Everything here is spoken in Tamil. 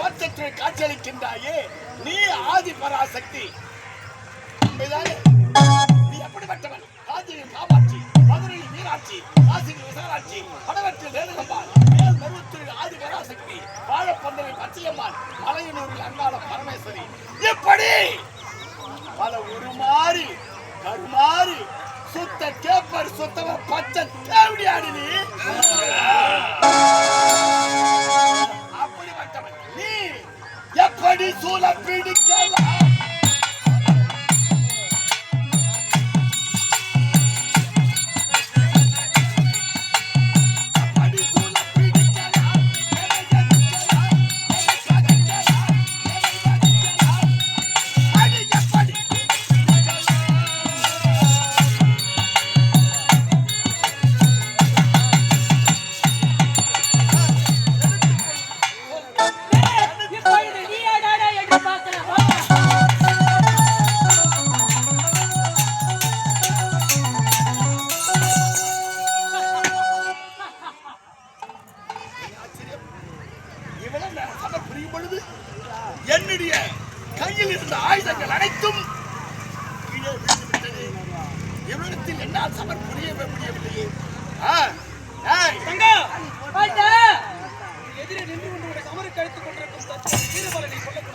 தோற்றத்தில் காட்சியளிக்கின்றாயே, நீ ஆதி பராசக்தி. நீ எப்படிப்பட்டவன்? காஞ்சியில் காமாட்சி, மதுரையில் மீனாட்சி, காசியில் விசாலாட்சி, படவற்றில் ரேணுகம்பாள், மேல் மருவத்தூரில் ஆதி பராசக்தி, வாழப்பந்தலில் பச்சையம்மாள், மலையனூரில் அங்காள பரமேஸ்வரி, இப்படி பல உருமாறி கருமாறி சுத்த கேப்பர் சுத்தவ பச்சை தேவடியாடி நீ. அப்படிப்பட்டவன் நீ எப்படி சூழ பிடிக்கலாம்? என்னுடைய கையில் இருந்த ஆயுதங்கள் அனைத்தும் இவ்விடத்தில் என்னால் சமர் புரிய முடியவில்லையே. எதிரே நின்று கொண்டு சமருக்கு அழைத்துக் கொண்டிருக்கும் வீரபாலனை கொல்லக்கூடாது.